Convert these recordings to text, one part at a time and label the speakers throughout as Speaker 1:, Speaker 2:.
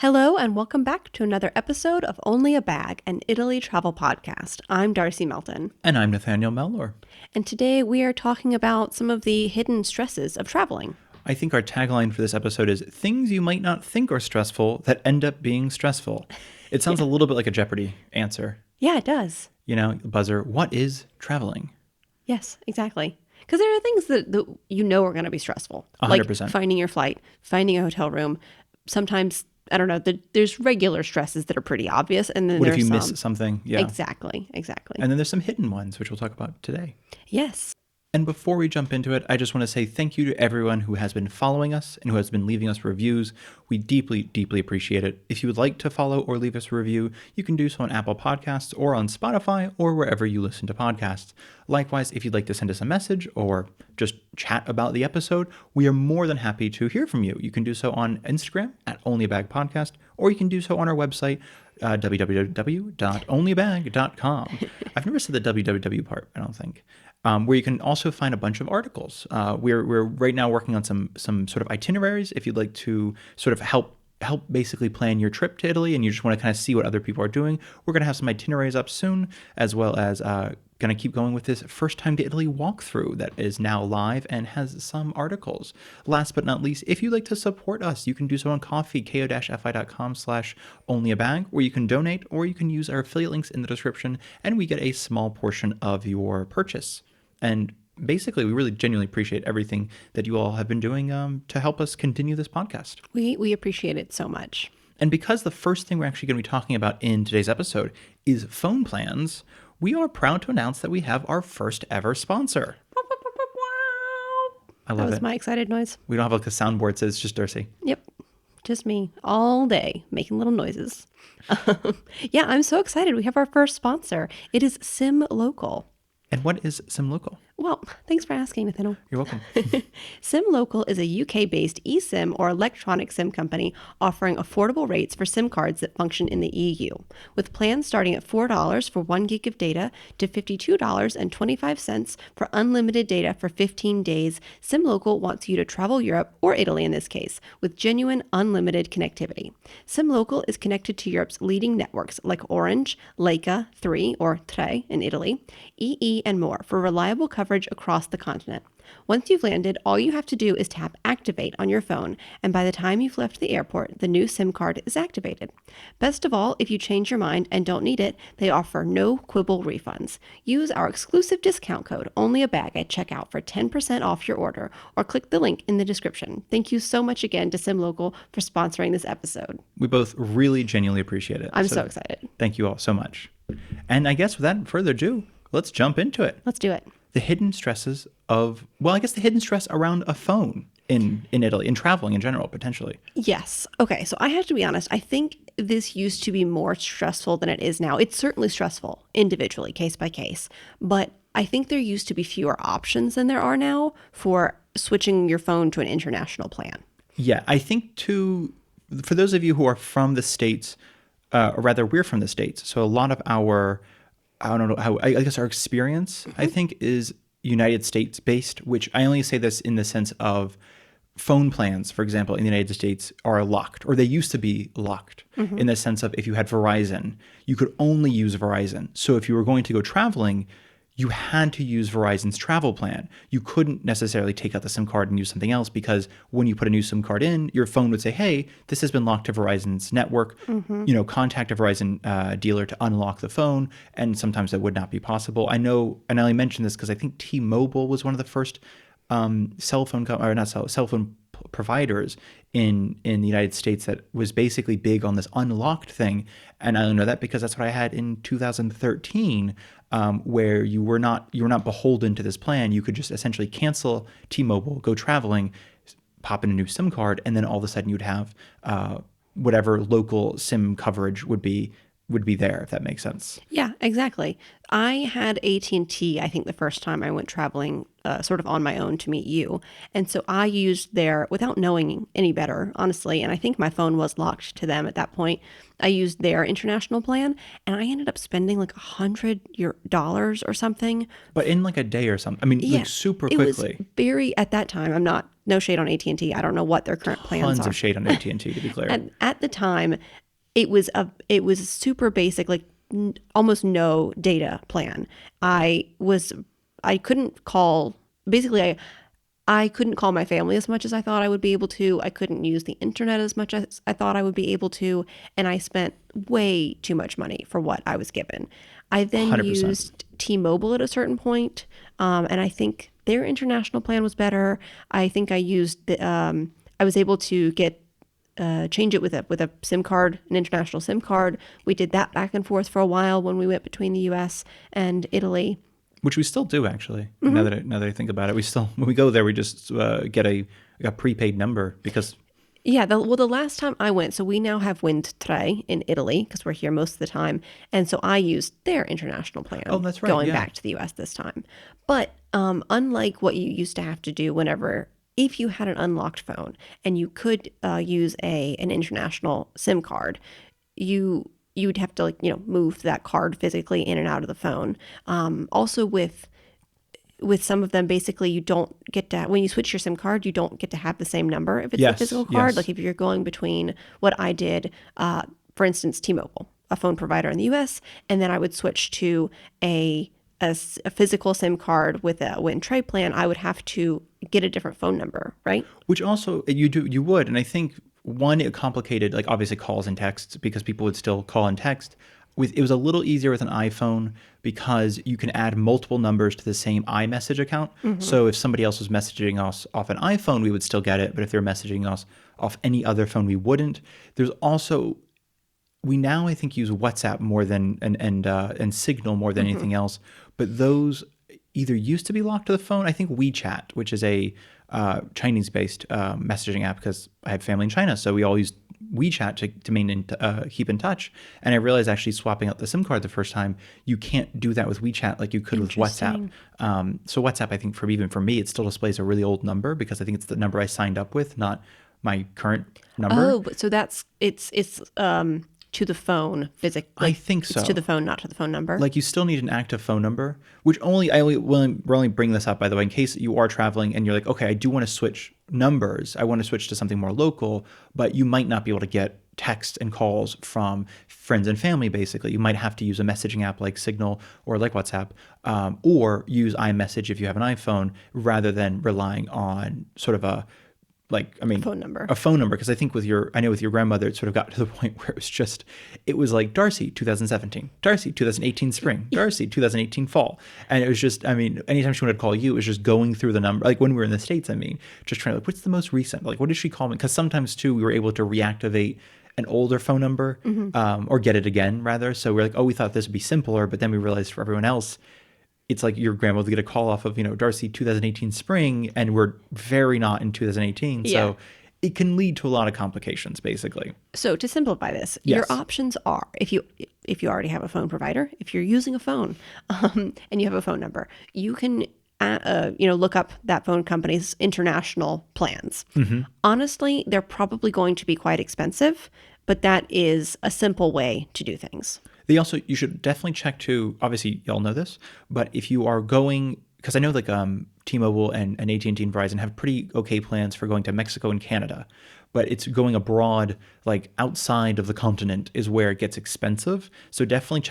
Speaker 1: Hello and welcome back to another episode of Only a Bag, an Italy travel podcast. I'm Darcy Melton.
Speaker 2: And I'm Nathaniel Mellor.
Speaker 1: And today we are talking about some of the hidden stresses of traveling.
Speaker 2: I think our tagline for this episode is things you might not think are stressful that end up being stressful. It sounds a little bit like a Jeopardy answer.
Speaker 1: Yeah, it does.
Speaker 2: You know, buzzer, what is traveling?
Speaker 1: Yes, exactly. Because there are things that you know are going to be stressful.
Speaker 2: 100%.
Speaker 1: Like finding your flight, finding a hotel room. Sometimes, I don't know, there's regular stresses that are pretty obvious. And then
Speaker 2: What
Speaker 1: there's
Speaker 2: if you
Speaker 1: some...
Speaker 2: miss something? Yeah.
Speaker 1: Exactly.
Speaker 2: And then there's some hidden ones, which we'll talk about today.
Speaker 1: Yes.
Speaker 2: And before we jump into it, I just want to say thank you to everyone who has been following us and who has been leaving us reviews. We deeply, deeply appreciate it. If you would like to follow or leave us a review, you can do so on Apple Podcasts or on Spotify or wherever you listen to podcasts. Likewise, if you'd like to send us a message or just chat about the episode, we are more than happy to hear from you. You can do so on Instagram at onlyabagpodcast, or you can do so on our website, www.onlybag.com. I've never said the www part, I don't think. Where you can also find a bunch of articles. We're right now working on some sort of itineraries. If you'd like to sort of help basically plan your trip to Italy and you just want to kind of see what other people are doing, we're going to have some itineraries up soon, as well as going to keep going with this first time to Italy walkthrough that is now live and has some articles. Last but not least, if you'd like to support us, you can do so on Ko-fi, ko-fi.com/onlyabag, where you can donate, or you can use our affiliate links in the description, and we get a small portion of your purchase. And basically, we really genuinely appreciate everything that you all have been doing to help us continue this podcast.
Speaker 1: We appreciate it so much.
Speaker 2: And because the first thing we're actually going to be talking about in today's episode is phone plans, we are proud to announce that we have our first ever sponsor. I love
Speaker 1: That was
Speaker 2: it.
Speaker 1: my excited noise.
Speaker 2: We don't have like a soundboard, so it's just Darcy.
Speaker 1: Yep. Just me all day making little noises. Yeah, I'm so excited. We have our first sponsor. It is Sim Local.
Speaker 2: And what is SimLocal?
Speaker 1: Well, thanks for asking, Nathaniel.
Speaker 2: You're welcome.
Speaker 1: SimLocal is a UK-based eSIM or electronic SIM company offering affordable rates for SIM cards that function in the EU, with plans starting at $4 for 1 gig of data to $52.25 for unlimited data for 15 days. SimLocal wants you to travel Europe, or Italy in this case, with genuine unlimited connectivity. SimLocal is connected to Europe's leading networks like Orange, Leica, 3 or Tre in Italy, EE, and more for reliable coverage across the continent. Once you've landed, all you have to do is tap Activate on your phone, and by the time you've left the airport, the new SIM card is activated. Best of all, if you change your mind and don't need it, they offer no quibble refunds. Use our exclusive discount code ONLYABAG at checkout for 10% off your order, or click the link in the description. Thank you so much again to SimLocal for sponsoring this episode.
Speaker 2: We both really genuinely appreciate it.
Speaker 1: I'm so excited.
Speaker 2: Thank you all so much. And I guess without further ado, let's jump into it.
Speaker 1: Let's do it.
Speaker 2: The hidden stresses of, well, I guess the hidden stress around a phone in Italy, in traveling in general, potentially.
Speaker 1: Yes. Okay. So I have to be honest. I think this used to be more stressful than it is now. It's certainly stressful individually, case by case. But I think there used to be fewer options than there are now for switching your phone to an international plan.
Speaker 2: Yeah, I think for those of you who are from the States, or rather we're from the States, so a lot of our, I don't know how, I guess our experience, I think, is United States based, which I only say this in the sense of phone plans, for example, in the United States are locked, or they used to be locked in the sense of if you had Verizon, you could only use Verizon. So if you were going to go traveling, you had to use Verizon's travel plan. You couldn't necessarily take out the SIM card and use something else because when you put a new SIM card in, your phone would say, hey, this has been locked to Verizon's network. Contact a Verizon dealer to unlock the phone. And sometimes that would not be possible. I know, and I only mention this because I think T-Mobile was one of the first cell phone providers in the United States that was basically big on this unlocked thing. And I only know that because that's what I had in 2013, where you were not beholden to this plan. You could just essentially cancel T-Mobile, go traveling, pop in a new SIM card, and then all of a sudden you'd have whatever local SIM coverage would be there, if that makes sense.
Speaker 1: Yeah, exactly. I had AT&T, I think, the first time I went traveling sort of on my own to meet you. And so I used their, without knowing any better, honestly, and I think my phone was locked to them at that point, I used their international plan, and I ended up spending like $100 or something.
Speaker 2: But in like a day or something. I mean, like super quickly.
Speaker 1: It was very, at that time, I'm not no shade on AT&T. I don't know what their current plans
Speaker 2: Tons
Speaker 1: are.
Speaker 2: of shade on AT&T, to be clear.
Speaker 1: And at the time, it was super basic, like almost no data plan. I couldn't call, basically I couldn't call my family as much as I thought I would be able to. I couldn't use the internet as much as I thought I would be able to. And I spent way too much money for what I was given. I then
Speaker 2: 100%.
Speaker 1: used T-Mobile at a certain point, and I think their international plan was better. I think I used I was able to get change it with a SIM card, an international SIM card. We did that back and forth for a while when we went between the U.S. and Italy.
Speaker 2: Which we still do, actually. Now that I think about it, we still, when we go there, we just get a prepaid number because.
Speaker 1: Yeah, the last time I went, so we now have Wind Tre in Italy because we're here most of the time, and so I used their international plan.
Speaker 2: Oh, that's right,
Speaker 1: Going
Speaker 2: yeah.
Speaker 1: back to the U.S. this time, but unlike what you used to have to do if you had an unlocked phone and you could use an international SIM card, you'd have to move that card physically in and out of the phone. Also with some of them, basically you don't get to, when you switch your SIM card, you don't get to have the same number if it's a physical card.
Speaker 2: Yes.
Speaker 1: Like if you're going between what I did, for instance, T-Mobile, a phone provider in the US, and then I would switch to a physical SIM card with a Wind Tre plan, I would have to get a different phone number, right?
Speaker 2: Which also you would, and I think one, it complicated, like obviously calls and texts because people would still call and text. It was a little easier with an iPhone because you can add multiple numbers to the same iMessage account. So if somebody else was messaging us off an iPhone, we would still get it. But if they're messaging us off any other phone, we wouldn't. There's also, we now I think use WhatsApp more than and Signal more than anything else. But those either used to be locked to the phone. I think WeChat, which is a Chinese-based messaging app, because I have family in China, so we all use WeChat to keep in touch. And I realized actually swapping out the SIM card the first time, you can't do that with WeChat like you could with WhatsApp. So WhatsApp, I think even for me, it still displays a really old number because I think it's the number I signed up with, not my current number.
Speaker 1: Oh, but so it's to the phone physically.
Speaker 2: I think so.
Speaker 1: It's to the phone, not to the phone number.
Speaker 2: Like you still need an active phone number, which we're only bring this up, by the way, in case you are traveling and you're like, okay, I do want to switch numbers. I want to switch to something more local, but you might not be able to get texts and calls from friends and family, basically. You might have to use a messaging app like Signal or like WhatsApp, or use iMessage if you have an iPhone, rather than relying on sort of a
Speaker 1: phone number.
Speaker 2: A phone number, because I think with your grandmother, it sort of got to the point where it was like Darcy 2017, Darcy 2018 spring, Darcy 2018 fall. And it was just, anytime she wanted to call you, it was just going through the number. Like when we were in the States, just trying to, what's the most recent? Like, what did she call me? Because sometimes too, we were able to reactivate an older phone number, or get it again rather. So we're like, oh, we thought this would be simpler, but then we realized for everyone else, it's like your grandma would get a call off of, Darcy 2018 spring, and we're very not in 2018.
Speaker 1: Yeah.
Speaker 2: So it can lead to a lot of complications, basically.
Speaker 1: So to simplify this,
Speaker 2: Yes.
Speaker 1: your options are, if you already have a phone provider, if you're using a phone, and you have a phone number, you can look up that phone company's international plans. Honestly, they're probably going to be quite expensive, but that is a simple way to do things.
Speaker 2: You should definitely check to, obviously y'all know this, but if you are going, because I know like T-Mobile and AT&T and Verizon have pretty okay plans for going to Mexico and Canada, but it's going abroad, like outside of the continent is where it gets expensive. So definitely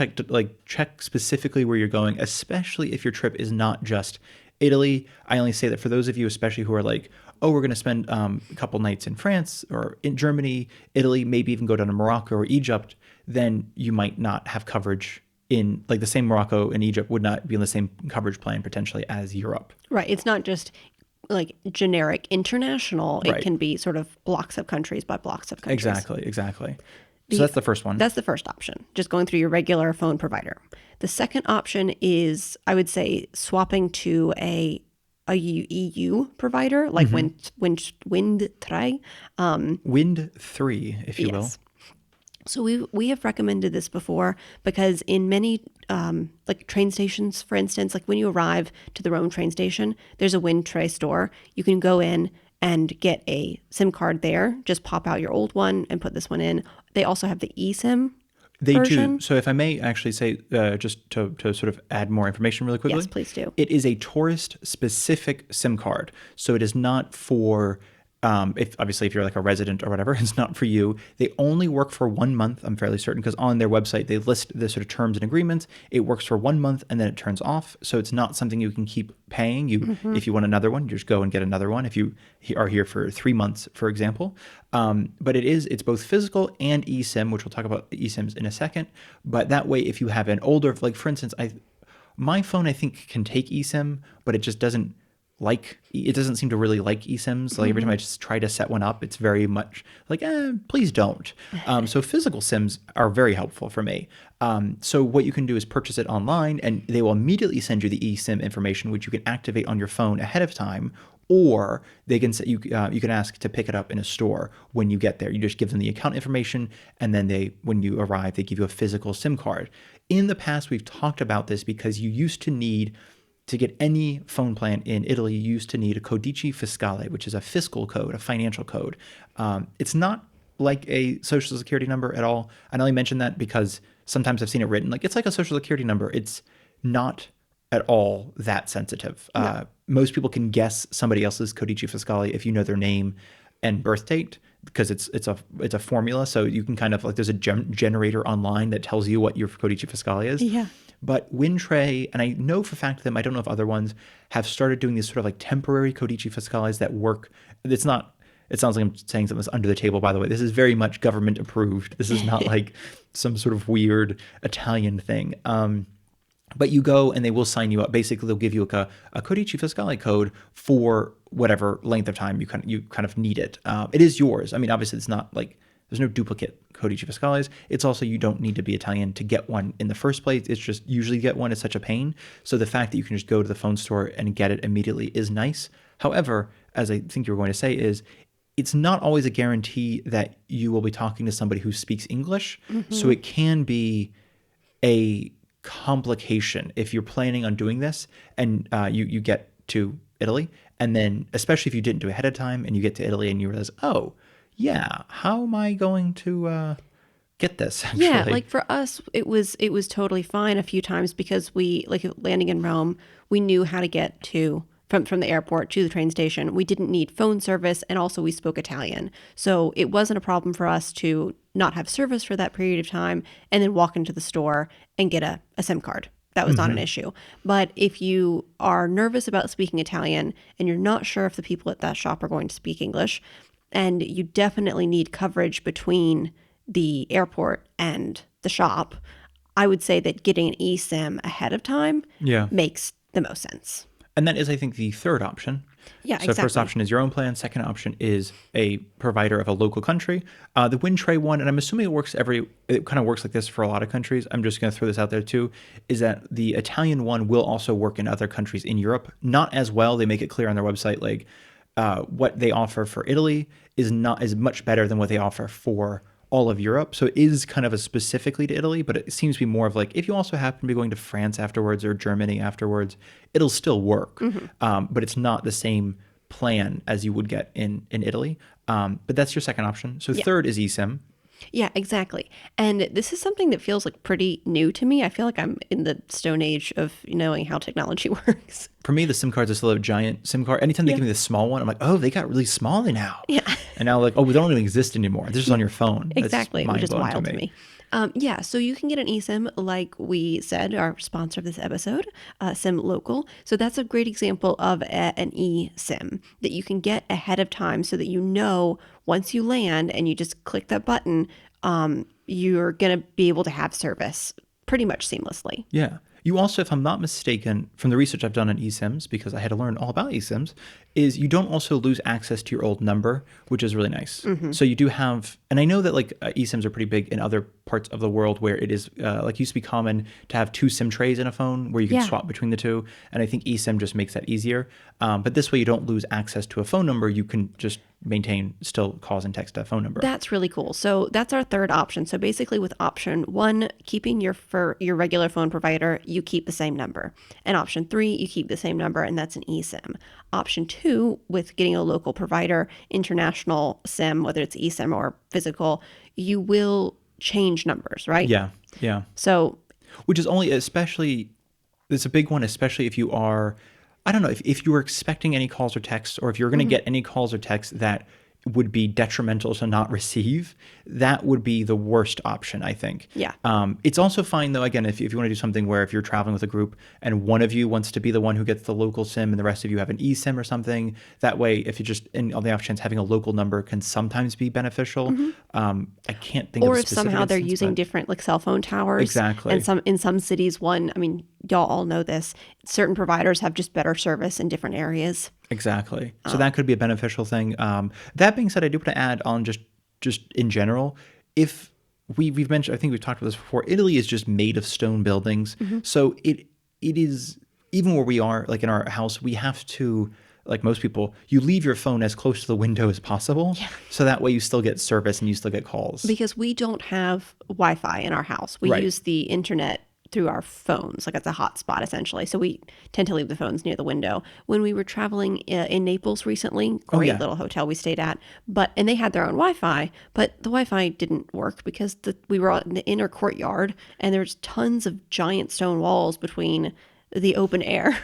Speaker 2: check specifically where you're going, especially if your trip is not just Italy. I only say that for those of you, especially who are like, oh, we're going to spend a couple nights in France or in Germany, Italy, maybe even go down to Morocco or Egypt, then you might not have coverage in, like the same Morocco and Egypt would not be in the same coverage plan potentially as Europe.
Speaker 1: Right. It's not just like generic international. It
Speaker 2: Right.
Speaker 1: can be sort of blocks of countries by blocks of countries.
Speaker 2: Exactly. So that's the first one.
Speaker 1: That's the first option, just going through your regular phone provider. The second option is, I would say, swapping to a EU provider like Wind Tre.
Speaker 2: Wind 3, if you will.
Speaker 1: So we have recommended this before because in many like train stations, for instance, like when you arrive to the Rome train station, there's a Wind Tre store. You can go in and get a SIM card there. Just pop out your old one and put this one in. They also have the eSIM.
Speaker 2: They
Speaker 1: version?
Speaker 2: do. So if I may actually say, just to sort of add more information really quickly.
Speaker 1: Yes, please do.
Speaker 2: It is a tourist-specific SIM card. So it is not for, if obviously if you're like a resident or whatever, it's not for you. They only work for 1 month, I'm fairly certain, because on their website they list the sort of terms and agreements. It works for 1 month and then it turns off. So it's not something you can keep paying. If you want another one, you just go and get another one. If you are here for 3 months, for example. But it's both physical and eSIM, which we'll talk about eSIMs in a second. But that way, if you have an older, like for instance, my phone I think can take eSIM, but it just doesn't it doesn't seem to really like eSIMs. Like every time I just try to set one up, it's very much like, please don't. So physical SIMs are very helpful for me. So what you can do is purchase it online and they will immediately send you the eSIM information, which you can activate on your phone ahead of time, or they can you can ask to pick it up in a store when you get there. You just give them the account information, and then when you arrive, they give you a physical SIM card. In the past, we've talked about this because you used to need to get any phone plan in Italy, you used to need a codice fiscale, which is a fiscal code, a financial code. It's not like a social security number at all. I only mention that because sometimes I've seen it written like it's like a social security number. It's not at all that sensitive.
Speaker 1: No.
Speaker 2: Most people can guess somebody else's codice fiscale if you know their name and birth date, because it's a formula. So you can kind of like there's a generator online that tells you what your codice fiscale is.
Speaker 1: Yeah.
Speaker 2: But Wintray, and I know for a fact them, I don't know if other ones have started doing these sort of like temporary codice fiscales that work. It sounds like I'm saying something that's under the table, by the way. This is very much government approved. This is not like some sort of weird Italian thing. But you go and they will sign you up. Basically, they'll give you a codice fiscale code for whatever length of time you kind of need it. It is yours. I mean, obviously, it's not like there's no duplicate codice fiscales. It's also you don't need to be Italian to get one in the first place. It's just usually get one is such a pain. So the fact that you can just go to the phone store and get it immediately is nice. However, as I think you were going to say, is it's not always a guarantee that you will be talking to somebody who speaks English. So it can be a complication if you're planning on doing this and you get to Italy, and then especially if you didn't do it ahead of time and you get to Italy and you realize, oh yeah, how am I going to get this actually?
Speaker 1: Yeah, like for us, it was totally fine a few times because we, like landing in Rome, we knew how to get to from the airport to the train station. We didn't need phone service, and also we spoke Italian. So it wasn't a problem for us to not have service for that period of time and then walk into the store and get a SIM card. That was not an issue. But if you are nervous about speaking Italian and you're not sure if the people at that shop are going to speak English, and you definitely need coverage between the airport and the shop, I would say that getting an eSIM ahead of time makes the most sense.
Speaker 2: And that is, I think, the third option.
Speaker 1: Yeah,
Speaker 2: so
Speaker 1: exactly.
Speaker 2: First option is your own plan. Second option is a provider of a local country. The Wintray one, and I'm assuming it kind of works like this for a lot of countries. I'm just going to throw this out there too, is that the Italian one will also work in other countries in Europe. Not as well. They make it clear on their website, like what they offer for Italy is much better than what they offer for all of Europe. So it is kind of a specifically to Italy, but it seems to be more of like, if you also happen to be going to France afterwards or Germany afterwards, it'll still work. But it's not the same plan as you would get in Italy. But that's your second option. So third is eSIM.
Speaker 1: Yeah, exactly. And this is something that feels like pretty new to me. I feel like I'm in the stone age of knowing how technology works.
Speaker 2: For me, the SIM cards are still a giant SIM card. Anytime they give me the small one, I'm like, oh, they got really small now.
Speaker 1: Yeah.
Speaker 2: And now like, oh, we don't even exist anymore. They're just on your phone.
Speaker 1: Exactly,
Speaker 2: That's
Speaker 1: which is
Speaker 2: mind-blowing
Speaker 1: wild to me. Yeah, so you can get an eSIM, like we said, our sponsor of this episode, Sim Local. So that's a great example of an eSIM that you can get ahead of time so that you know once you land and you just click that button, you're going to be able to have service pretty much seamlessly.
Speaker 2: Yeah. You also, if I'm not mistaken, from the research I've done on eSIMs, because I had to learn all about eSIMs, is you don't also lose access to your old number, which is really nice. So you do have, and I know that like eSIMs are pretty big in other parts of the world where it is like used to be common to have two SIM trays in a phone where you can swap between the two. And I think eSIM just makes that easier. But this way you don't lose access to a phone number. You can just maintain still calls and text a phone number.
Speaker 1: That's really cool. So that's our third option. So basically with option 1, keeping your regular phone provider, you keep the same number. And option 3, you keep the same number, and that's an eSIM. Option 2, with getting a local provider, international SIM, whether it's eSIM or physical, you will change numbers, right?
Speaker 2: Yeah. Yeah.
Speaker 1: So
Speaker 2: Which is only especially, it's a big one, especially if you are, I don't know, if you were expecting any calls or texts, or if you're going to get any calls or texts that would be detrimental to not receive, that would be the worst option, I think.
Speaker 1: Yeah.
Speaker 2: It's also fine, though, again, if you want to do something where if you're traveling with a group and one of you wants to be the one who gets the local SIM and the rest of you have an eSIM or something, that way, if you just, in on the off chance, having a local number can sometimes be beneficial. I can't think of
Speaker 1: or
Speaker 2: a
Speaker 1: if
Speaker 2: specific
Speaker 1: somehow they're
Speaker 2: instance,
Speaker 1: using
Speaker 2: but
Speaker 1: different like cell phone towers,
Speaker 2: exactly.
Speaker 1: and in some cities, one, I mean, y'all all know this, certain providers have just better service in different areas.
Speaker 2: Exactly. So that could be a beneficial thing. That being said, I do want to add on just in general, if we've mentioned, I think we've talked about this before. Italy is just made of stone buildings, so it is, even where we are, like in our house, we have to, like most people, you leave your phone as close to the window as possible, so that way you still get service and you still get calls.
Speaker 1: Because we don't have Wi-Fi in our house. We
Speaker 2: Right.
Speaker 1: use the internet through our phones, like it's a hotspot essentially. So we tend to leave the phones near the window. When we were traveling in Naples recently, great
Speaker 2: yeah.
Speaker 1: little hotel we stayed at, and they had their own Wi-Fi, but the Wi-Fi didn't work because we were out in the inner courtyard and there's tons of giant stone walls between the open air,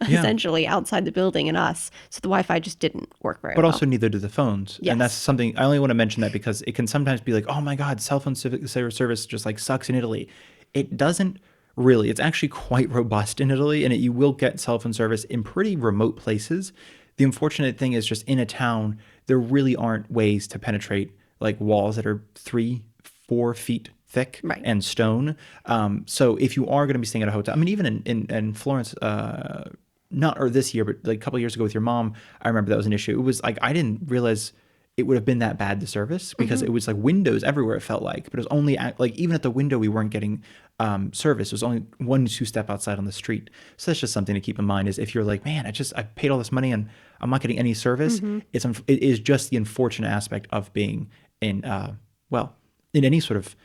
Speaker 1: essentially outside the building and us. So the Wi-Fi just didn't work very
Speaker 2: But
Speaker 1: well.
Speaker 2: also neither do the phones.
Speaker 1: Yes.
Speaker 2: And that's something, I only want to mention that because it can sometimes be like, oh my God, cell phone service just like sucks in Italy. It doesn't really. It's actually quite robust in Italy, and you will get cell phone service in pretty remote places. The unfortunate thing is just in a town, there really aren't ways to penetrate like walls that are 3-4 feet thick
Speaker 1: Right.
Speaker 2: and stone. So if you are going to be staying at a hotel, I mean, even in Florence, not or this year, but like a couple of years ago with your mom, I remember that was an issue. It was like I didn't realize it would have been that bad, the service, because it was like windows everywhere, it felt like, but it was only like even at the window we weren't getting service. It was only 1-2 step outside on the street. So that's just something to keep in mind, is if you're like, man, I paid all this money and I'm not getting any service. It is just the unfortunate aspect of being in in any sort of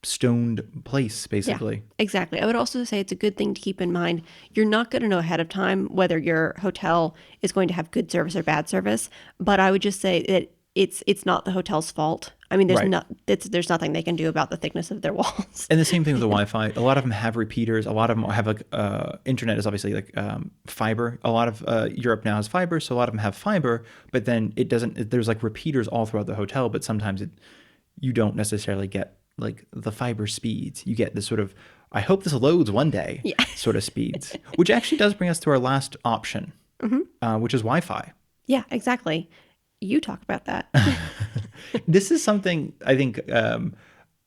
Speaker 2: stoned place, basically.
Speaker 1: Yeah, exactly. I would also say it's a good thing to keep in mind. You're not going to know ahead of time whether your hotel is going to have good service or bad service, but I would just say that it's not the hotel's fault. I mean, there's nothing they can do about the thickness of their walls.
Speaker 2: And the same thing with the Wi-Fi. A lot of them have repeaters. A lot of them have like internet is obviously like fiber. A lot of Europe now has fiber, so a lot of them have fiber. But then it doesn't. There's like repeaters all throughout the hotel, but sometimes you don't necessarily get like the fiber speeds. You get this sort of, I hope this loads one day, sort of speeds. Which actually does bring us to our last option, which is Wi-Fi.
Speaker 1: Yeah, exactly. You talk about that.
Speaker 2: This is something I think I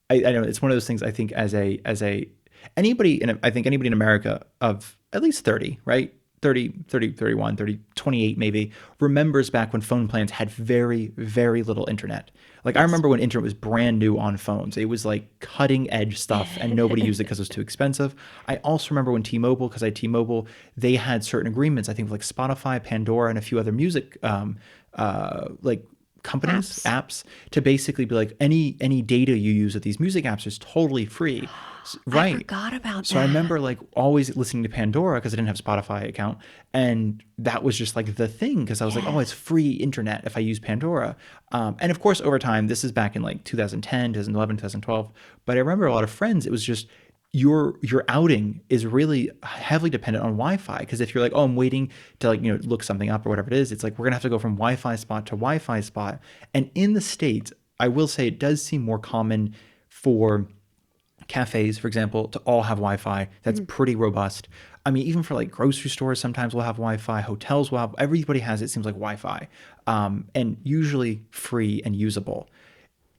Speaker 2: know it's one of those things. I think as a anybody I think anybody in America of at least 30, right? 30, 31, 30, 28 maybe, remembers back when phone plans had very, very little internet. Like I remember when internet was brand new on phones. It was like cutting edge stuff and nobody used it because it was too expensive. I also remember when T-Mobile, because I had T-Mobile, they had certain agreements, I think with like Spotify, Pandora, and a few other music like companies, apps, to basically be like any data you use with these music apps is totally free. Right.
Speaker 1: I forgot about that.
Speaker 2: So I remember like always listening to Pandora because I didn't have a Spotify account. And that was just like the thing, because I was like, oh, it's free internet if I use Pandora. And of course, over time, this is back in like 2010, 2011, 2012. But I remember a lot of friends, it was just your outing is really heavily dependent on Wi-Fi. Because if you're like, oh, I'm waiting to like, look something up or whatever it is, it's like we're going to have to go from Wi-Fi spot to Wi-Fi spot. And in the States, I will say it does seem more common for cafes, for example, to all have Wi-Fi. That's pretty robust. I mean, even for like grocery stores, sometimes we'll have Wi-Fi. Hotels will have, everybody has, it seems like, Wi-Fi, and usually free and usable.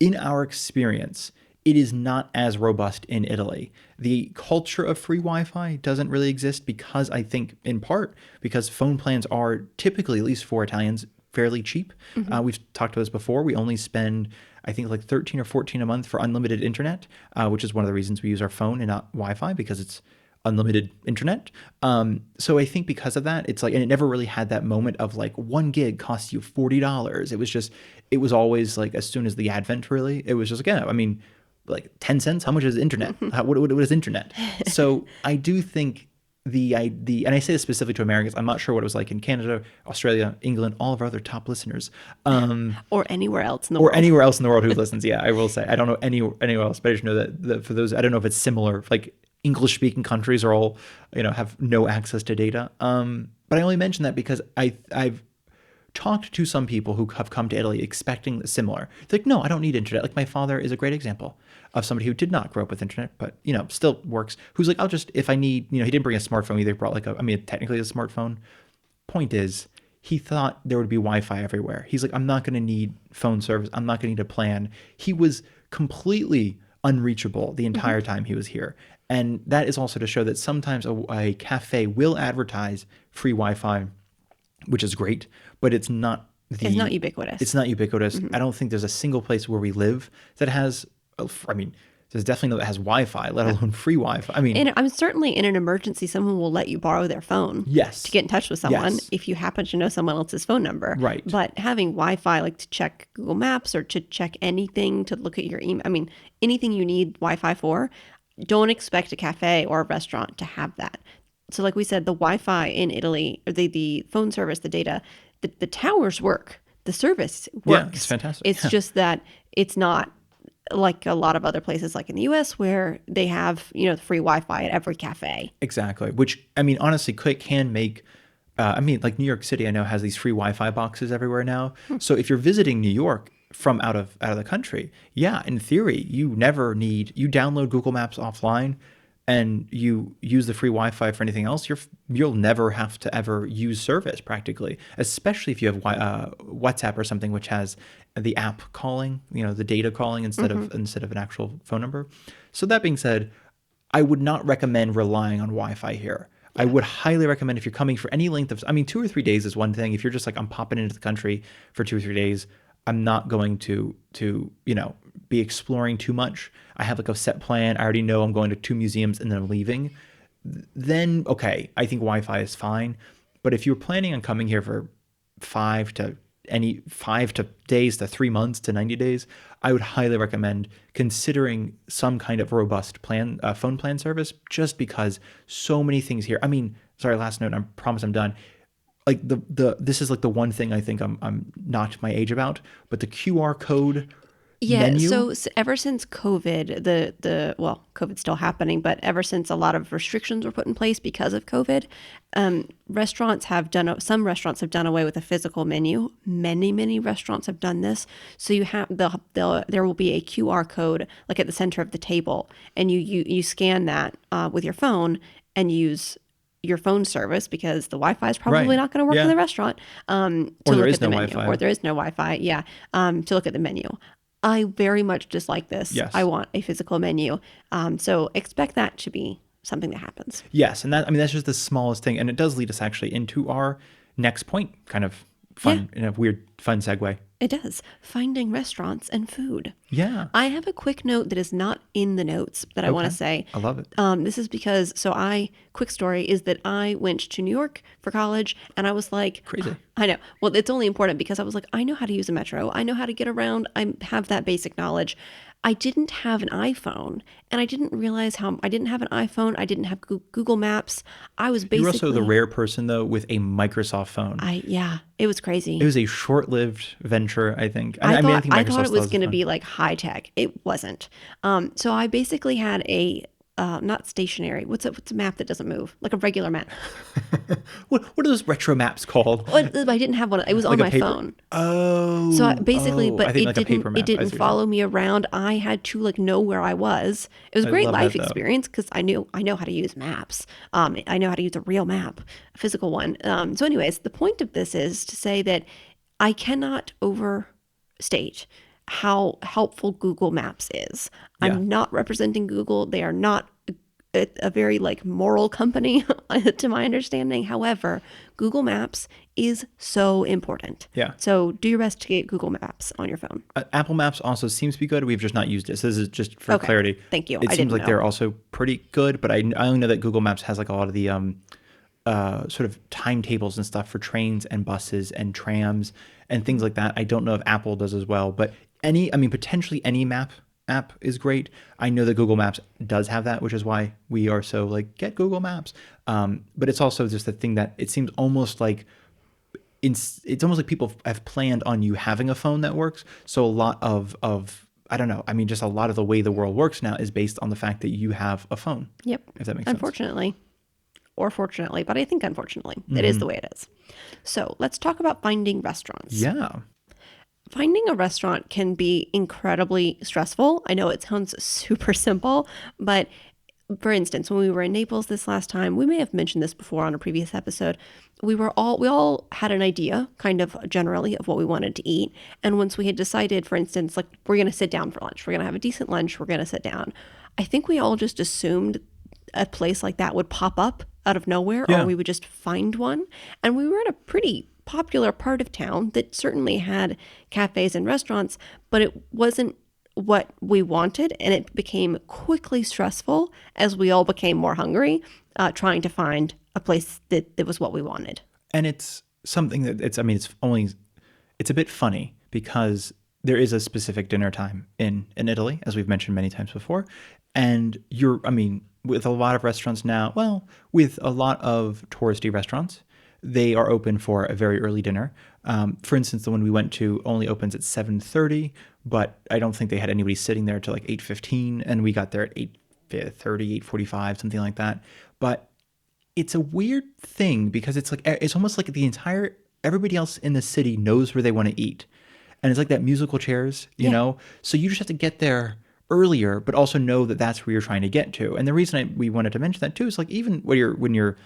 Speaker 2: In our experience, it is not as robust in Italy. The culture of free Wi-Fi doesn't really exist because I think in part because phone plans are typically, at least for Italians, fairly cheap. We've talked about this before. We only spend, I think, like 13 or 14 a month for unlimited internet, which is one of the reasons we use our phone and not Wi-Fi, because it's unlimited internet. So I think because of that, it's like, and it never really had that moment of like 1 gig costs you $40. It was always like, as soon as the advent, really, it was just like, yeah, I mean, like 10 cents, how much is internet? What is internet? So I do think and I say this specifically to Americans. I'm not sure what it was like in Canada, Australia, England, all of our other top listeners,
Speaker 1: Or anywhere else in the
Speaker 2: or
Speaker 1: world.
Speaker 2: anywhere else in the world who listens. Yeah, I will say I don't know anywhere else, but I just know that for those, I don't know if it's similar. Like English speaking countries are all, have no access to data. But I only mention that because I've talked to some people who have come to Italy expecting similar. It's like, no, I don't need internet. Like my father is a great example of somebody who did not grow up with internet, but still works. Who's like, I'll just, if I need, he didn't bring a smartphone either. He brought technically a smartphone. Point is, he thought there would be Wi-Fi everywhere. He's like, I'm not going to need phone service. I'm not going to need a plan. He was completely unreachable the entire time he was here. And that is also to show that sometimes a cafe will advertise free Wi-Fi, which is great, but it's not
Speaker 1: ubiquitous.
Speaker 2: It's not ubiquitous. I don't think there's a single place where we live that has, there's definitely no that has Wi-Fi, let alone free Wi-Fi.
Speaker 1: And I'm certainly in an emergency, someone will let you borrow their phone
Speaker 2: Yes.
Speaker 1: to get in touch with someone
Speaker 2: Yes.
Speaker 1: if you happen to know someone else's phone number.
Speaker 2: Right.
Speaker 1: But having Wi-Fi, like to check Google Maps or to check anything, to look at your email, anything you need Wi-Fi for, don't expect a cafe or a restaurant to have that. So like we said, the Wi-Fi in Italy, or the phone service, the data, the towers work. The service works.
Speaker 2: Yeah, it's fantastic.
Speaker 1: It's just that it's not like a lot of other places like in the US where they have, free Wi-Fi at every cafe.
Speaker 2: Exactly. Which, honestly, can make, like New York City, I know has these free Wi-Fi boxes everywhere now. So if you're visiting New York from out of the country, yeah, in theory, you download Google Maps offline and you use the free Wi-Fi for anything else, you'll never have to ever use service practically, especially if you have WhatsApp or something which has the app calling, the data calling instead of an actual phone number. So that being said, I would not recommend relying on Wi-Fi here. I would highly recommend if you're coming for any length of, 2 or 3 days is one thing. If you're just like, I'm popping into the country for 2 or 3 days, I'm not going to be exploring too much. I have like a set plan. I already know I'm going to 2 museums and then I'm leaving. Then, okay, I think Wi-Fi is fine. But if you're planning on coming here for 5 days to 3 months to 90 days, I would highly recommend considering some kind of robust plan, phone plan service, just because so many things here. Sorry, last note, I promise I'm done. Like this is like the one thing I think I'm not my age about, but the QR code menu.
Speaker 1: So ever since COVID, COVID's still happening, but ever since a lot of restrictions were put in place because of COVID, some restaurants have done away with a physical menu. Many restaurants have done this. So you have there will be a QR code like at the center of the table, and you scan that with your phone and use your phone service because the Wi-Fi is probably not going to work in the restaurant. To look at the menu,
Speaker 2: Wi-Fi.
Speaker 1: or there is no Wi-Fi. Yeah, to look at the menu. I very much dislike this.
Speaker 2: Yes.
Speaker 1: I want a physical menu. So expect that to be something that happens.
Speaker 2: Yes, and that's just the smallest thing, and it does lead us actually into our next point, kind of fun in a weird fun segue.
Speaker 1: It does. Finding restaurants and food.
Speaker 2: Yeah.
Speaker 1: I have a quick note that is not in the notes that I want to say.
Speaker 2: I love it.
Speaker 1: This is because, quick story is that I went to New York for college and I was like,
Speaker 2: Crazy.
Speaker 1: I know. Well, it's only important because I was like, I know how to use a metro. I know how to get around. I have that basic knowledge. I didn't have an iPhone, and I didn't realize I didn't have an iPhone. I didn't have Google Maps. I was basically...
Speaker 2: You're also the rare person, though, with a Microsoft phone.
Speaker 1: It was crazy.
Speaker 2: It was a short-lived venture, I think.
Speaker 1: I thought
Speaker 2: Microsoft
Speaker 1: it was
Speaker 2: still
Speaker 1: going to
Speaker 2: has
Speaker 1: be like high tech. It wasn't. So I basically had a not stationary. What's a map that doesn't move? Like a regular map.
Speaker 2: What are those retro maps called?
Speaker 1: Well, I didn't have one. It was
Speaker 2: Like
Speaker 1: on
Speaker 2: a
Speaker 1: my
Speaker 2: paper?
Speaker 1: phone.
Speaker 2: Oh.
Speaker 1: So but
Speaker 2: I think like a paper map.
Speaker 1: it didn't follow me around. I had to know where I was. It was a great life experience because I know how to use maps. I know how to use a real map, a physical one. So anyways, the point of this is to say that I cannot overstate how helpful Google Maps is.
Speaker 2: Yeah.
Speaker 1: I'm not representing Google. They are not a very moral company to my understanding. However, Google Maps is so important.
Speaker 2: Yeah.
Speaker 1: So do your best to get Google Maps on your phone.
Speaker 2: Apple Maps also seems to be good. We've just not used it. So this is just for clarity.
Speaker 1: Thank you.
Speaker 2: It seems like they're also pretty good, but I only know that Google Maps has like a lot of the sort of timetables and stuff for trains and buses and trams and things like that. I don't know if Apple does as well, but potentially any map app is great. I know that Google Maps does have that, which is why we are so like, get Google Maps. But it's also just the thing that it seems almost like it's almost like people have planned on you having a phone that works. So a lot of I don't know. I mean, just a lot of the way the world works now is based on the fact that you have a phone.
Speaker 1: Yep.
Speaker 2: If that makes sense.
Speaker 1: Unfortunately, or fortunately, but I think unfortunately, it is the way it is. So let's talk about finding restaurants.
Speaker 2: Yeah.
Speaker 1: Finding a restaurant can be incredibly stressful. I know it sounds super simple, but for instance, when we were in Naples this last time, we may have mentioned this before on a previous episode. We all had an idea kind of generally of what we wanted to eat. And once we had decided, for instance, like we're going to sit down for lunch, we're going to have a decent lunch, we're going to sit down. I think we all just assumed a place like that would pop up out of nowhere,
Speaker 2: Yeah.
Speaker 1: or we would just find one. And we were in a pretty popular part of town that certainly had cafes and restaurants, but it wasn't what we wanted, and it became quickly stressful as we all became more hungry, trying to find a place that was what we wanted.
Speaker 2: And it's something that it's a bit funny because there is a specific dinner time in Italy, as we've mentioned many times before. And with a lot of restaurants now, well, with a lot of touristy restaurants, they are open for a very early dinner. For instance, the one we went to only opens at 7:30, but I don't think they had anybody sitting there till like 8:15, and we got there at 8:30, 8:45, something like that. But it's a weird thing because it's almost like everybody else in the city knows where they want to eat. And it's like that musical chairs, you know? So you just have to get there earlier, but also know that that's where you're trying to get to. And the reason we wanted to mention that too is like even when you're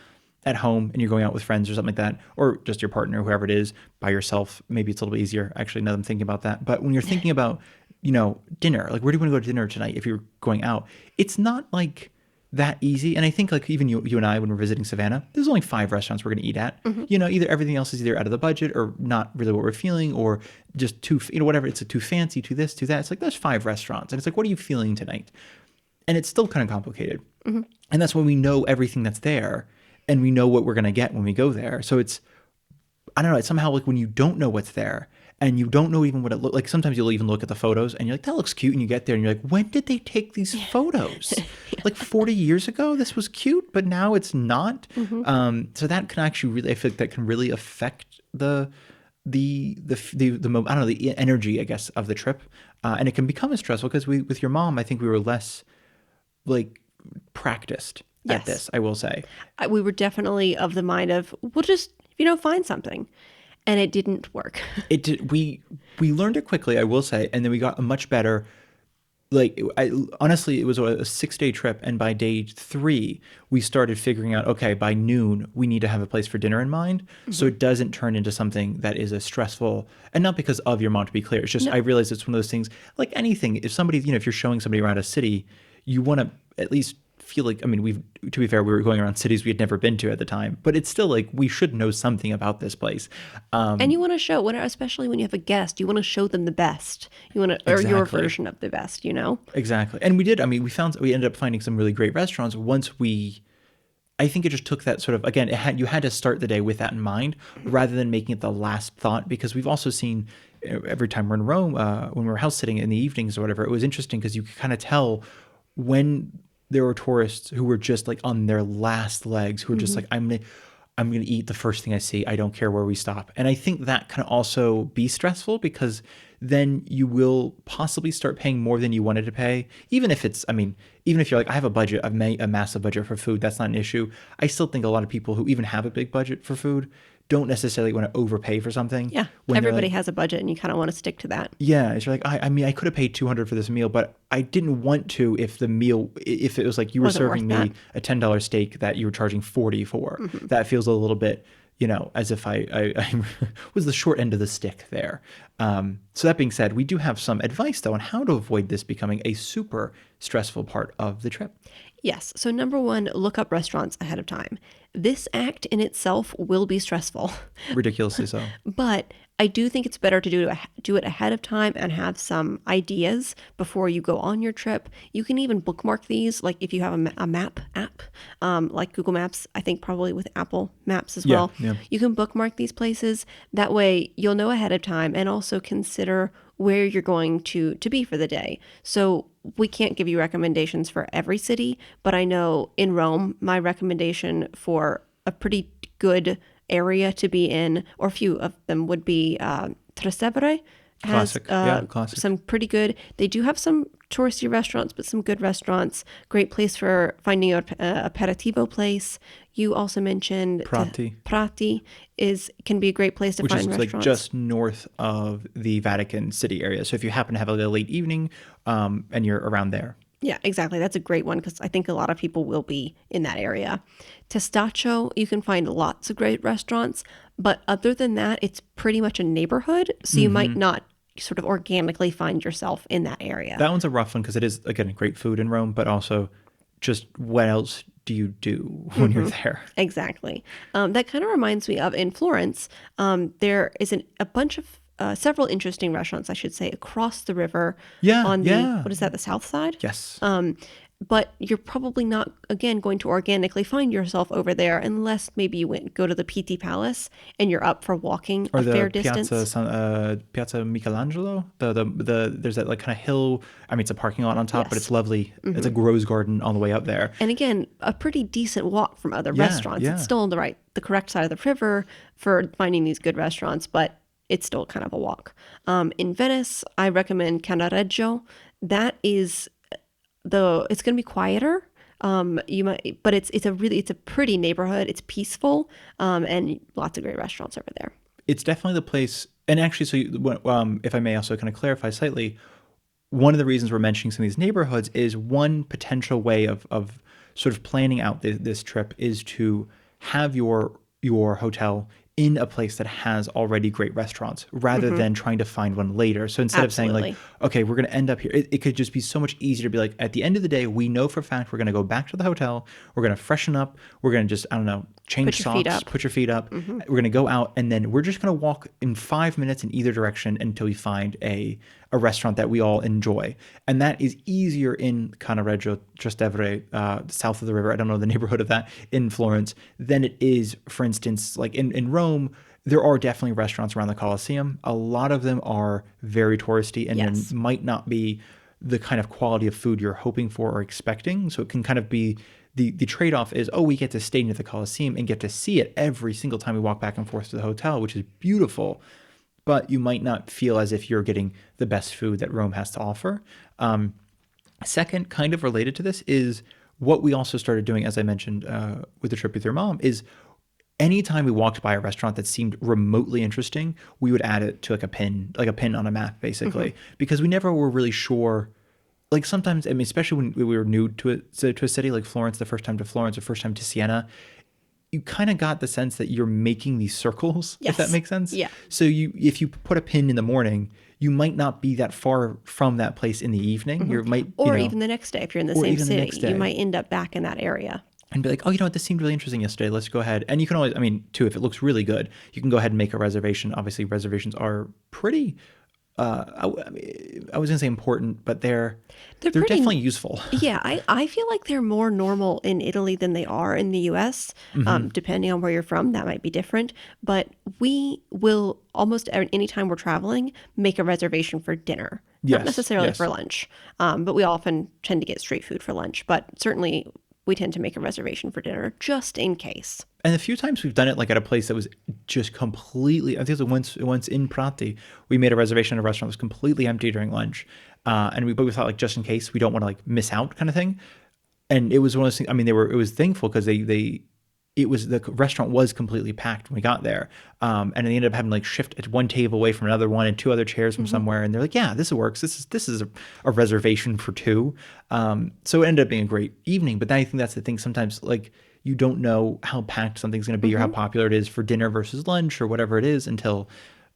Speaker 2: at home and you're going out with friends or something like that, or just your partner, whoever it is, by yourself, maybe it's a little bit easier. Actually, now that I'm thinking about that. But when you're thinking about, dinner, like where do you want to go to dinner tonight if you're going out? It's not like that easy. And I think like even you and I, when we're visiting Savannah, there's only 5 restaurants we're going to eat at. Either everything else is either out of the budget or not really what we're feeling, or just too, whatever. It's too fancy, too this, too that. It's like there's 5 restaurants, and it's like, what are you feeling tonight? And it's still kind of complicated. And that's when we know everything that's there, and we know what we're going to get when we go there. So it's, I don't know, it's somehow like when you don't know what's there and you don't know even what it looks like. Sometimes you'll even look at the photos and you're like, that looks cute. And you get there and you're like, when did they take these photos? Like 40 years ago, this was cute, but now it's not. So that can actually really, I feel like that can really affect the energy, I guess, of the trip. And it can become as stressful because with your mom, I think we were less like practiced at this, I will say.
Speaker 1: We were definitely of the mind of, we'll just, find something. And it didn't work.
Speaker 2: It did. We learned it quickly, I will say. And then we got a much better, honestly, it was a 6-day trip. And by day 3, we started figuring out, okay, by noon, we need to have a place for dinner in mind. So it doesn't turn into something that is a stressful, and not because of your mom, to be clear. It's just, I realize it's one of those things, like anything, if somebody, if you're showing somebody around a city, you want to at least feel like, to be fair, we were going around cities we had never been to at the time, but it's still like, we should know something about this place.
Speaker 1: And you want to show, especially when you have a guest, you want to show them the best. You want to, or your version of the best,
Speaker 2: Exactly. And we did, we ended up finding some really great restaurants I think it just took that sort of, again, you had to start the day with that in mind rather than making it the last thought, because we've also seen every time we're in Rome, when we're house sitting in the evenings or whatever, it was interesting because you could kind of tell when there were tourists who were just like on their last legs, who were just like, I'm gonna eat the first thing I see. I don't care where we stop. And I think that can also be stressful because then you will possibly start paying more than you wanted to pay. Even if you're like, I have a budget, a massive budget for food, that's not an issue. I still think a lot of people who even have a big budget for food don't necessarily want to overpay for something.
Speaker 1: Yeah, everybody has a budget and you kind of want to stick to that.
Speaker 2: Yeah, it's like, I could have paid $200 for this meal, but I didn't want to if it was like you were serving me a $10 steak that you were charging $40 for. That feels a little bit, as if I was the short end of the stick there. So that being said, we do have some advice, though, on how to avoid this becoming a super stressful part of the trip.
Speaker 1: Yes. So number 1, look up restaurants ahead of time. This act in itself will be stressful.
Speaker 2: Ridiculously so.
Speaker 1: But I do think it's better to do it ahead of time and have some ideas before you go on your trip. You can even bookmark these, like if you have a map app, like Google Maps, I think probably with Apple Maps as well.
Speaker 2: Yeah.
Speaker 1: You can bookmark these places. That way you'll know ahead of time, and also consider where you're going to be for the day. So we can't give you recommendations for every city, but I know in Rome, my recommendation for a pretty good area to be in, or a few of them, would be Trastevere has
Speaker 2: Classic. Yeah, classic.
Speaker 1: some pretty good. They do have some touristy restaurants, but some good restaurants. Great place for finding your aperitivo place. You also mentioned
Speaker 2: Prati,
Speaker 1: Prati can be a great place to
Speaker 2: which
Speaker 1: find
Speaker 2: is like
Speaker 1: restaurants.
Speaker 2: just north of the Vatican City area. So if you happen to have a late evening and you're around there.
Speaker 1: Yeah, exactly. That's a great one because I think a lot of people will be in that area. Testaccio, you can find lots of great restaurants, but other than that, it's pretty much a neighborhood. So you might not sort of organically find yourself in that area.
Speaker 2: That one's a rough one because it is, again, great food in Rome, but also just what else do you do when you're there?
Speaker 1: Exactly. That kind of reminds me of in Florence, there is a bunch of several interesting restaurants, I should say, across the river
Speaker 2: Yeah,
Speaker 1: on
Speaker 2: yeah.
Speaker 1: what is that, the south side?
Speaker 2: Yes.
Speaker 1: But you're probably not, again, going to organically find yourself over there unless maybe you go to the Pitti Palace and you're up for walking
Speaker 2: Or
Speaker 1: a fair
Speaker 2: the
Speaker 1: distance.
Speaker 2: Piazza Michelangelo. There's that like kind of hill. I mean, it's a parking lot on top, but
Speaker 1: Yes.
Speaker 2: it's lovely. It's a rose garden on the way up there.
Speaker 1: And again, a pretty decent walk from other restaurants.
Speaker 2: yeah.
Speaker 1: It's still on the correct side of the river for finding these good restaurants, but it's still kind of a walk. In Venice, I recommend Cannaregio. That is it's going to be quieter. But it's a pretty neighborhood. It's peaceful, and lots of great restaurants over there.
Speaker 2: It's definitely the place. And actually, if I may also kind of clarify slightly, one of the reasons we're mentioning some of these neighborhoods is one potential way of sort of planning out this trip is to have your hotel in a place that has already great restaurants rather than trying to find one later. So instead of saying like, okay, we're going to end up here, it could just be so much easier to be like, at the end of the day, we know for a fact we're going to go back to the hotel. We're going to freshen up. We're going to just, I don't know, change socks, put your feet up. We're going to go out and then we're just going to walk in 5 minutes in either direction until we find a restaurant that we all enjoy. And that is easier in Cannaregio, Trastevere, south of the river. I don't know the neighborhood of that in Florence than it is, for instance, like in Rome. There are definitely restaurants around the Colosseum. A lot of them are very touristy and
Speaker 1: Yes.
Speaker 2: then might not be the kind of quality of food you're hoping for or expecting. So it can kind of be the trade-off is, we get to stay near the Colosseum and get to see it every single time we walk back and forth to the hotel, which is beautiful. But you might not feel as if you're getting the best food that Rome has to offer. Second, kind of related to this, is what we also started doing, as I mentioned, with the trip with your mom, is anytime we walked by a restaurant that seemed remotely interesting, we would add it to like a pin on a map, basically, because we never were really sure. Like sometimes, I mean, especially when we were new to a city like Florence, the first time to Florence, or first time to Siena, you kind of got the sense that you're making these circles, if that makes sense.
Speaker 1: Yeah.
Speaker 2: So if you put a pin in the morning, you might not be that far from that place in the evening.
Speaker 1: Even the next day, if you're in the same city, you might end up back in that area.
Speaker 2: And be like, oh, you know what, this seemed really interesting yesterday. Let's go ahead. And you can always, I mean, too, if it looks really good, you can go ahead and make a reservation. Obviously, reservations are pretty, I was going to say important, but they're
Speaker 1: pretty,
Speaker 2: definitely useful.
Speaker 1: Yeah, I feel like they're more normal in Italy than they are in the U.S. Depending on where you're from, that might be different. But we will almost any time we're traveling make a reservation for dinner, not necessarily for lunch. But we often tend to get street food for lunch. But certainly we tend to make a reservation for dinner just in case.
Speaker 2: And a few times we've done it like at a place that was just completely, I think it was once in Prati, we made a reservation at a restaurant that was completely empty during lunch. And we thought like, just in case we don't want to like miss out kind of thing. And it was one of those things, I mean, it was thankful because the restaurant was completely packed when we got there. And they ended up having to like shift at one table away from another one and two other chairs from somewhere. And they're like, yeah, this works. This is a reservation for two. So it ended up being a great evening. But I think that's the thing. Sometimes like you don't know how packed something's going to be or how popular it is for dinner versus lunch or whatever it is until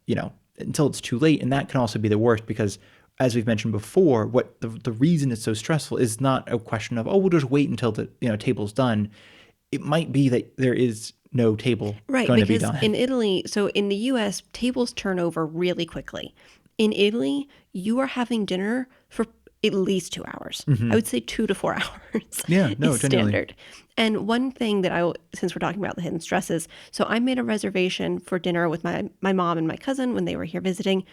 Speaker 2: it's too late. And that can also be the worst because, as we've mentioned before, what the reason it's so stressful is not a question of, we'll just wait until the table's done. It might be that there is no table going to be done.
Speaker 1: Right, because in Italy, so in the U.S., tables turn over really quickly. In Italy, you are having dinner for at least 2 hours. I would say 2 to 4 hours.
Speaker 2: Yeah, no,
Speaker 1: is standard. And one thing that since we're talking about the hidden stresses, so I made a reservation for dinner with my mom and my cousin when they were here visiting.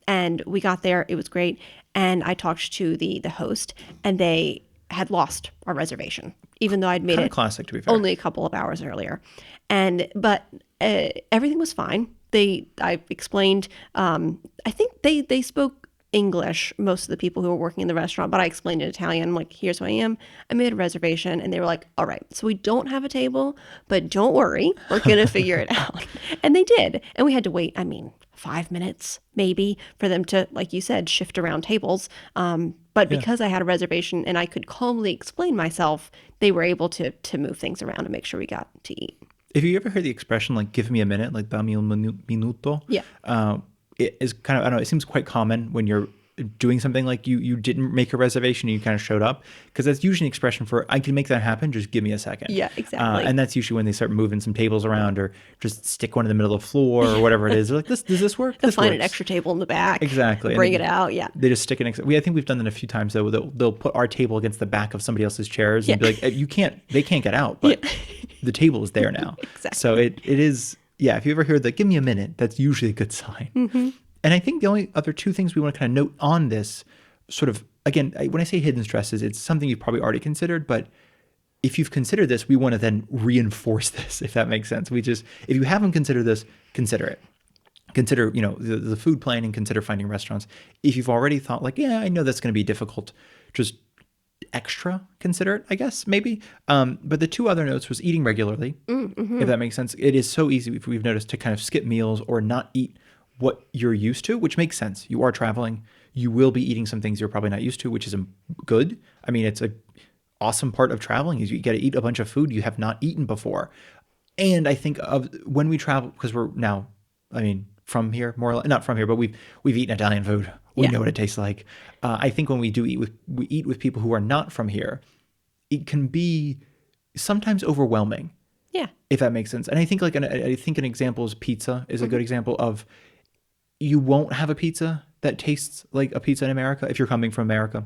Speaker 1: And we got there. It was great. And I talked to the host, and they had lost our reservation, even though I'd made
Speaker 2: Kind of
Speaker 1: it
Speaker 2: classic, to be fair.
Speaker 1: only a couple of hours earlier. But everything was fine. I explained. I think they spoke English, most of the people who were working in the restaurant, but I explained in Italian. I'm like, here's who I am. I made a reservation, and they were like, all right, so we don't have a table, but don't worry, we're gonna figure it out. And they did, and we had to wait. 5 minutes maybe for them to, like you said, shift around tables. But because I had a reservation and I could calmly explain myself, they were able to move things around and make sure we got to eat.
Speaker 2: If you ever heard the expression like "give me a minute," like "dammi un minuto,"
Speaker 1: Yeah.
Speaker 2: It is kind of, I don't know, it seems quite common when you're doing something like you didn't make a reservation and you kind of showed up, because that's usually an expression for I can make that happen, just give me a second.
Speaker 1: Yeah, exactly.
Speaker 2: And that's usually when they start moving some tables around or just stick one in the middle of the floor or whatever it is. They're like, does this work?
Speaker 1: They'll
Speaker 2: This
Speaker 1: find
Speaker 2: works.
Speaker 1: an extra table in the back.
Speaker 2: Exactly.
Speaker 1: Bring
Speaker 2: And
Speaker 1: it out. Yeah.
Speaker 2: They just stick an I think we've done that a few times though. They'll put our table against the back of somebody else's chairs and be like, they can't get out, but the table is there now.
Speaker 1: Exactly.
Speaker 2: So it is, yeah, if you ever hear that, give me a minute, that's usually a good sign.
Speaker 1: Mm-hmm.
Speaker 2: And I think the only other two things we want to kind of note on this sort of, again, when I say hidden stresses, it's something you've probably already considered, but if you've considered this, we want to then reinforce this, if that makes sense. If you haven't considered this, consider it. Consider, the food plan and consider finding restaurants. If you've already thought like, yeah, I know that's going to be difficult, just extra consider it, I guess, maybe. But the two other notes was eating regularly, if that makes sense. It is so easy, if we've noticed, to kind of skip meals or not eat what you're used to, which makes sense. You are traveling. You will be eating some things you're probably not used to, which is good. I mean, it's a awesome part of traveling is you get to eat a bunch of food you have not eaten before. And I think of when we travel, because we're now, from here, more or less, not from here, but we've eaten Italian food. We know what it tastes like. I think when we eat with people who are not from here, it can be sometimes overwhelming.
Speaker 1: Yeah.
Speaker 2: If that makes sense. And I think an example is pizza is a good example of, you won't have a pizza that tastes like a pizza in America if you're coming from America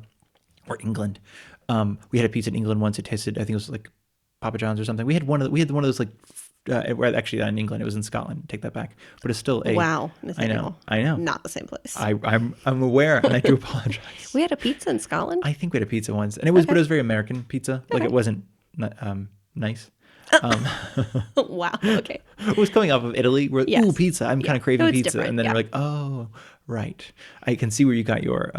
Speaker 2: or England. We had a pizza in England once. It tasted, I think it was like Papa John's or something. We had one of those like, actually not in England. It was in Scotland. Take that back. But it's still
Speaker 1: Wow, Nathaniel.
Speaker 2: I know.
Speaker 1: Not the same place.
Speaker 2: I'm aware, and I do apologize.
Speaker 1: We had a pizza in Scotland.
Speaker 2: I think we had a pizza once, and but it was very American pizza. Like it wasn't nice.
Speaker 1: Wow. Okay.
Speaker 2: It was coming off of Italy. We're
Speaker 1: Yes.
Speaker 2: ooh, pizza. I'm kind of craving
Speaker 1: it's
Speaker 2: pizza,
Speaker 1: different,
Speaker 2: and then you're like, oh, right. I can see where you got your,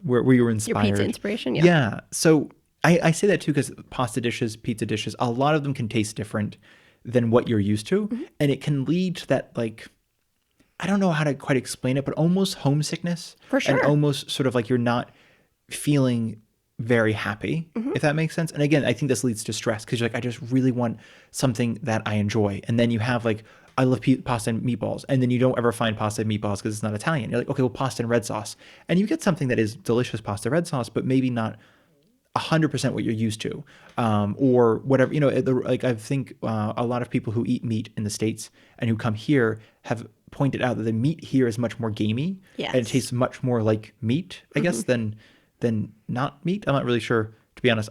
Speaker 2: where you were inspired.
Speaker 1: Your pizza inspiration. Yeah.
Speaker 2: Yeah. So I say that too because pasta dishes, pizza dishes, a lot of them can taste different than what you're used to, and it can lead to that, like, I don't know how to quite explain it, but almost homesickness.
Speaker 1: For sure.
Speaker 2: And almost sort of like you're not feeling very happy, if that makes sense. And again, I think this leads to stress because you're like, I just really want something that I enjoy. And then you have like, I love pasta and meatballs. And then you don't ever find pasta and meatballs because it's not Italian. You're like, okay, well, pasta and red sauce. And you get something that is delicious pasta, red sauce, but maybe not 100% what you're used to, or whatever, like I think a lot of people who eat meat in the States and who come here have pointed out that the meat here is much more gamey.
Speaker 1: Yes.
Speaker 2: And it tastes much more like meat, I guess, than not meat. I'm not really sure, to be honest.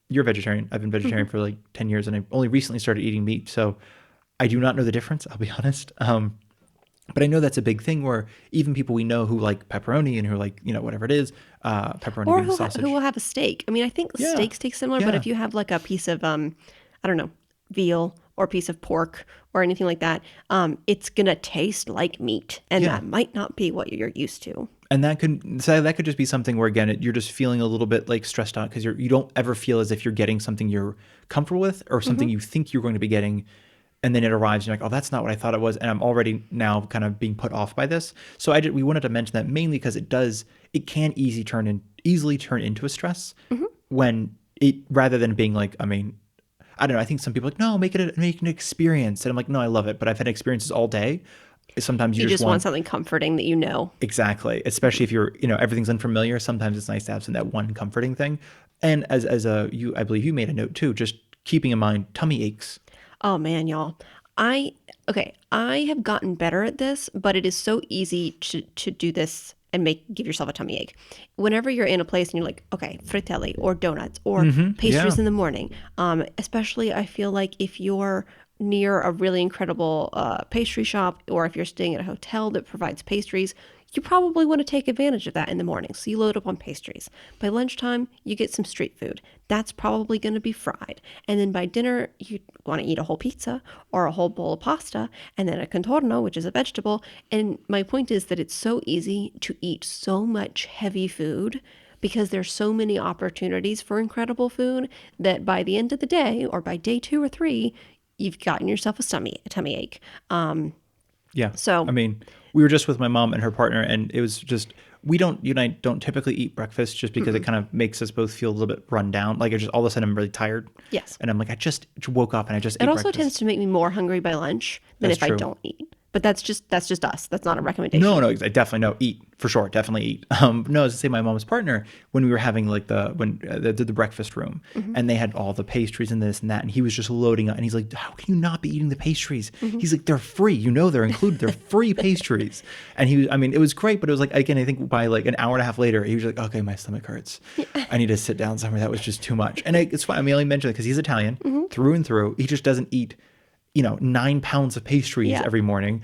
Speaker 2: You're vegetarian. I've been vegetarian for like 10 years and I only recently started eating meat. So I do not know the difference, I'll be honest. But I know that's a big thing where even people we know who like pepperoni and who like, whatever it is, pepperoni
Speaker 1: Or
Speaker 2: being sausage.
Speaker 1: who will have a steak. I mean, I think
Speaker 2: Yeah.
Speaker 1: steaks taste similar, but
Speaker 2: Yeah.
Speaker 1: if you have like a piece of, I don't know, veal or a piece of pork or anything like that, it's going to taste like meat. And
Speaker 2: Yeah.
Speaker 1: that might not be what you're used to.
Speaker 2: And that could just be something where, again, you're just feeling a little bit like stressed out because you don't ever feel as if you're getting something you're comfortable with or something you think you're going to be getting. And then it arrives and you're like, oh, that's not what I thought it was. And I'm already now kind of being put off by this. So we wanted to mention that mainly because it can easily turn into a stress when rather than being like, I don't know. I think some people are like, no, make an experience. And I'm like, no, I love it. But I've had experiences all day. Sometimes you just
Speaker 1: want something comforting that you know.
Speaker 2: Exactly. Especially if you're, everything's unfamiliar. Sometimes it's nice to have that one comforting thing. And I believe you made a note too, just keeping in mind tummy aches.
Speaker 1: Oh man, y'all. I have gotten better at this, but it is so easy to do this and give yourself a tummy ache. Whenever you're in a place and you're like, okay, fratelli or donuts or pastries in the morning, especially I feel like if you're near a really incredible pastry shop or if you're staying at a hotel that provides pastries, you probably want to take advantage of that in the morning. So you load up on pastries. By lunchtime, you get some street food. That's probably going to be fried. And then by dinner, you want to eat a whole pizza or a whole bowl of pasta and then a contorno, which is a vegetable. And my point is that it's so easy to eat so much heavy food because there's so many opportunities for incredible food that by the end of the day or by day 2 or 3, you've gotten yourself a tummy ache.
Speaker 2: Yeah.
Speaker 1: So
Speaker 2: I mean, we were just with my mom and her partner, and it was just you and I don't typically eat breakfast just because it kind of makes us both feel a little bit run down. Like I just all of a sudden I'm really tired.
Speaker 1: Yes.
Speaker 2: And I'm like, I just woke up and I just
Speaker 1: It
Speaker 2: ate
Speaker 1: also
Speaker 2: breakfast.
Speaker 1: tends to make me more hungry by lunch than
Speaker 2: That's
Speaker 1: if I
Speaker 2: true.
Speaker 1: don't eat. But that's just us. That's not a recommendation.
Speaker 2: No, I definitely no eat for sure. Definitely eat. No, as I say, my mom's partner when we were having like they did the breakfast room and they had all the pastries and this and that, and he was just loading up, and he's like, "How can you not be eating the pastries?" He's like, "They're free. You know, they're included. They're free pastries." And I mean, it was great, but it was like again, I think by like an hour and a half later, he was like, "Okay, my stomach hurts. I need to sit down somewhere." That was just too much, and it's fine. I mean, I only mentioned it because he's Italian through and through. He just doesn't eat 9 pounds of pastries every morning.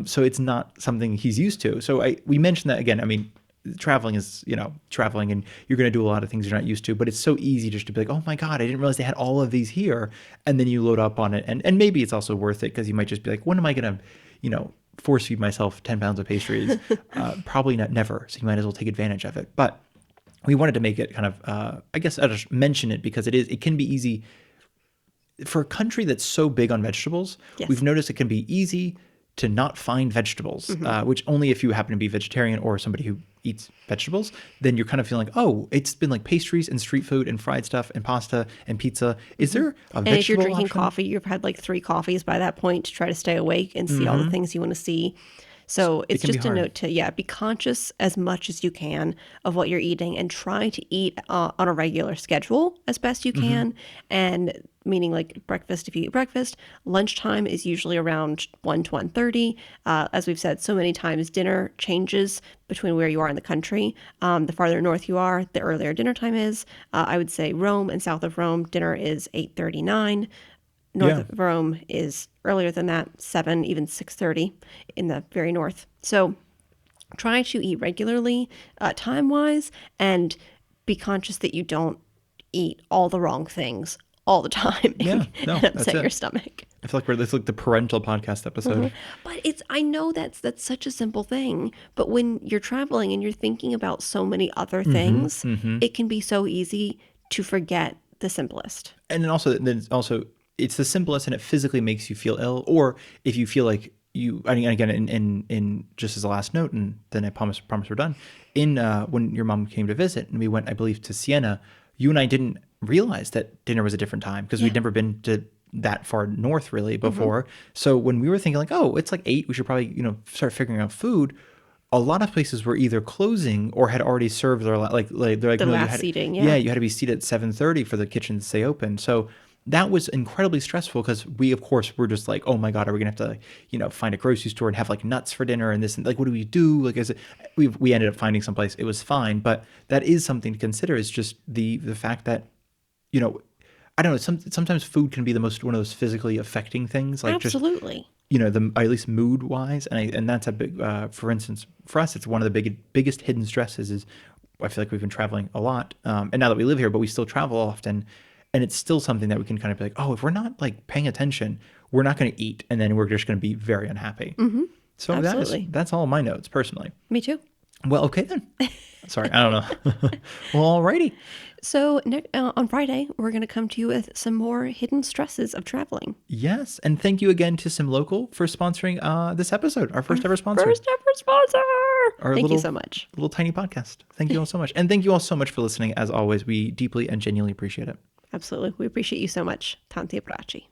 Speaker 2: So it's not something he's used to. So we mentioned that again. I mean, traveling is, traveling and you're going to do a lot of things you're not used to, but it's so easy just to be like, oh my God, I didn't realize they had all of these here. And then you load up on it. And maybe it's also worth it because you might just be like, when am I going to, force feed myself 10 pounds of pastries? Probably not, never. So you might as well take advantage of it. But we wanted to make it kind of, I guess I'll just mention it because it can be easy for a country that's so big on vegetables.
Speaker 1: Yes.
Speaker 2: We've noticed it can be easy to not find vegetables, which only if you happen to be vegetarian or somebody who eats vegetables, then you're kind of feeling like, oh, it's been like pastries and street food and fried stuff and pasta and pizza. Is there a
Speaker 1: And
Speaker 2: vegetable
Speaker 1: if you're drinking
Speaker 2: option?
Speaker 1: coffee, you've had like 3 coffees by that point to try to stay awake and see all the things you want to see. So it's
Speaker 2: can be
Speaker 1: just a
Speaker 2: hard.
Speaker 1: note to, be conscious as much as you can of what you're eating and try to eat on a regular schedule as best you can. And meaning like breakfast, if you eat breakfast, lunchtime is usually around 1 to 1:30. As we've said so many times, dinner changes between where you are in the country. The farther north you are, the earlier dinner time is. I would say Rome and south of Rome, dinner is 8:39. North of Rome is earlier than that, 7, even 6:30 in the very north. So try to eat regularly, time-wise, and be conscious that you don't eat all the wrong things all the time
Speaker 2: Yeah, no,
Speaker 1: and
Speaker 2: that's
Speaker 1: upset
Speaker 2: it.
Speaker 1: your stomach.
Speaker 2: I feel like it's like the parental podcast episode.
Speaker 1: But I know that's such a simple thing, but when you're traveling and you're thinking about so many other things, it can be so easy to forget the simplest.
Speaker 2: And then also it's the simplest and it physically makes you feel ill. Or if you feel like I mean, again, in just as a last note, and then I promise we're done. When your mom came to visit and we went, I believe, to Siena, you and I didn't realize that dinner was a different time because we'd never been to that far north really before. So when we were thinking like, oh, it's like 8, we should probably, start figuring out food. A lot of places were either closing or had already served their they're like
Speaker 1: The
Speaker 2: no, you
Speaker 1: last
Speaker 2: had
Speaker 1: seating,
Speaker 2: yeah, you had to be seated at 7:30 for the kitchen to stay open. So that was incredibly stressful because we, of course, were just like, oh my God, are we gonna have to, find a grocery store and have like nuts for dinner and this and like, what do we do? Like, we ended up finding someplace. It was fine, but that is something to consider. Is just the fact that, I don't know. Sometimes food can be one of those physically affecting things, like
Speaker 1: Absolutely.
Speaker 2: at least mood wise, and that's a big. For instance, for us, it's one of the biggest hidden stresses. Is I feel like we've been traveling a lot, and now that we live here, but we still travel often. And it's still something that we can kind of be like, oh, if we're not like paying attention, we're not going to eat, and then we're just going to be very unhappy. So
Speaker 1: Absolutely.
Speaker 2: that's all my notes personally.
Speaker 1: Me too.
Speaker 2: Well, okay then. Sorry, I don't know. Well, alrighty.
Speaker 1: So on Friday, we're going to come to you with some more hidden stresses of traveling.
Speaker 2: Yes, and thank you again to Sim Local for sponsoring this episode, our first ever sponsor.
Speaker 1: First ever sponsor! Thank you
Speaker 2: little-
Speaker 1: so much.
Speaker 2: Little tiny podcast. Thank you all so much, and thank you all so much for listening. As always, we deeply and genuinely appreciate it.
Speaker 1: Absolutely. We appreciate you so much. Tanti abbracci.